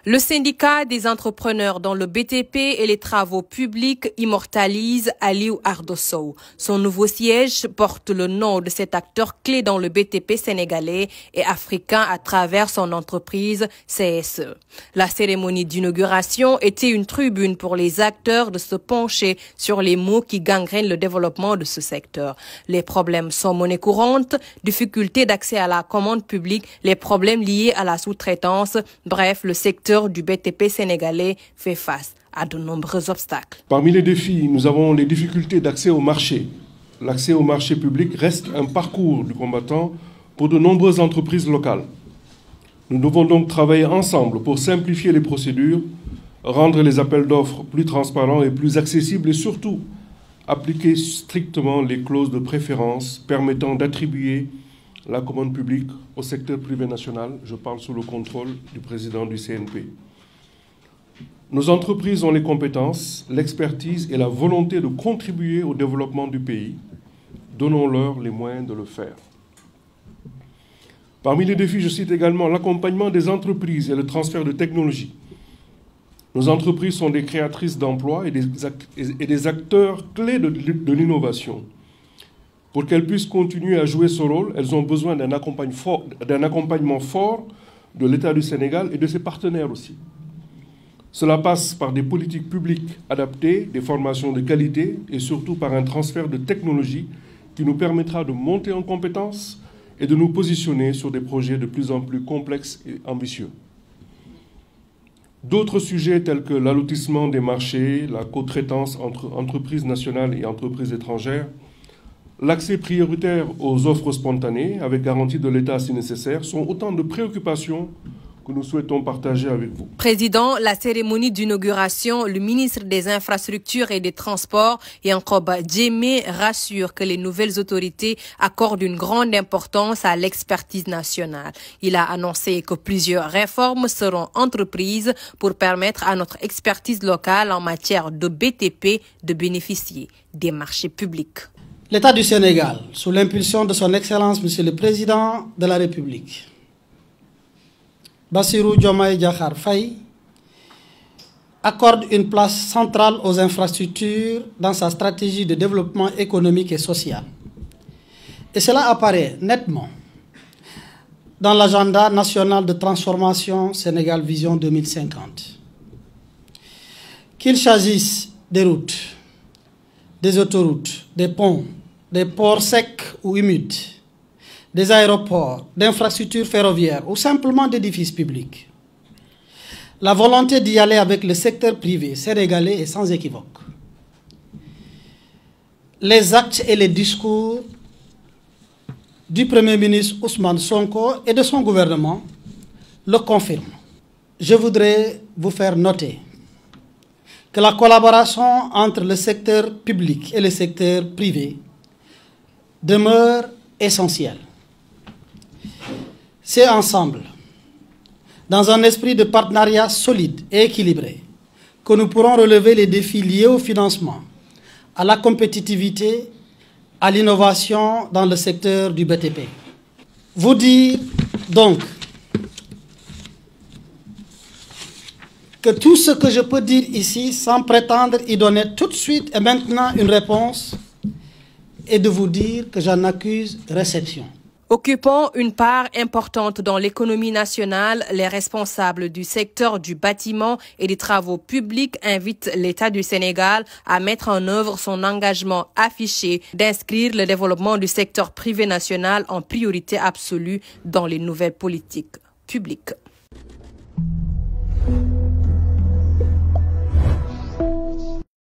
Le syndicat des entrepreneurs dans le BTP et les travaux publics immortalise Aliou Ardo Sow. Son nouveau siège porte le nom de cet acteur clé dans le BTP sénégalais et africain à travers son entreprise CSE. La cérémonie d'inauguration était une tribune pour les acteurs de se pencher sur les maux qui gangrènent le développement de ce secteur. Les problèmes sont monnaie courante, difficultés d'accès à la commande publique, les problèmes liés à la sous-traitance, bref, le secteur du BTP sénégalais fait face à de nombreux obstacles. Parmi les défis, nous avons les difficultés d'accès au marché. L'accès au marché public reste un parcours du combattant pour de nombreuses entreprises locales. Nous devons donc travailler ensemble pour simplifier les procédures, rendre les appels d'offres plus transparents et plus accessibles et surtout appliquer strictement les clauses de préférence permettant d'attribuer la commande publique au secteur privé national, je parle sous le contrôle du président du CNP. Nos entreprises ont les compétences, l'expertise et la volonté de contribuer au développement du pays. Donnons-leur les moyens de le faire. Parmi les défis, je cite également l'accompagnement des entreprises et le transfert de technologies. Nos entreprises sont des créatrices d'emplois et des acteurs clés de l'innovation. Pour qu'elles puissent continuer à jouer ce rôle, elles ont besoin d'un accompagnement fort de l'État du Sénégal et de ses partenaires aussi. Cela passe par des politiques publiques adaptées, des formations de qualité et surtout par un transfert de technologie qui nous permettra de monter en compétences et de nous positionner sur des projets de plus en plus complexes et ambitieux. D'autres sujets tels que l'allotissement des marchés, la co-traitance entre entreprises nationales et entreprises étrangères, l'accès prioritaire aux offres spontanées, avec garantie de l'État si nécessaire, sont autant de préoccupations que nous souhaitons partager avec vous. Président, la cérémonie d'inauguration, le ministre des Infrastructures et des Transports, Yankoba Djemé, rassure que les nouvelles autorités accordent une grande importance à l'expertise nationale. Il a annoncé que plusieurs réformes seront entreprises pour permettre à notre expertise locale en matière de BTP de bénéficier des marchés publics. L'État du Sénégal, sous l'impulsion de son Excellence, Monsieur le Président de la République, Bassirou Diomaye Diakhar Faye, accorde une place centrale aux infrastructures dans sa stratégie de développement économique et social. Et cela apparaît nettement dans l'agenda national de transformation Sénégal Vision 2050. Qu'il s'agisse des routes, des autoroutes, des ponts, des ports secs ou humides, des aéroports, d'infrastructures ferroviaires ou simplement d'édifices publics. La volonté d'y aller avec le secteur privé sénégalais est sans équivoque. Les actes et les discours du Premier ministre Ousmane Sonko et de son gouvernement le confirment. Je voudrais vous faire noter que la collaboration entre le secteur public et le secteur privé demeure essentielle. C'est ensemble, dans un esprit de partenariat solide et équilibré, que nous pourrons relever les défis liés au financement, à la compétitivité, à l'innovation dans le secteur du BTP. Vous dire donc que tout ce que je peux dire ici, sans prétendre y donner tout de suite et maintenant une réponse, est de vous dire que j'en accuse réception. Occupant une part importante dans l'économie nationale, les responsables du secteur du bâtiment et des travaux publics invitent l'État du Sénégal à mettre en œuvre son engagement affiché d'inscrire le développement du secteur privé national en priorité absolue dans les nouvelles politiques publiques.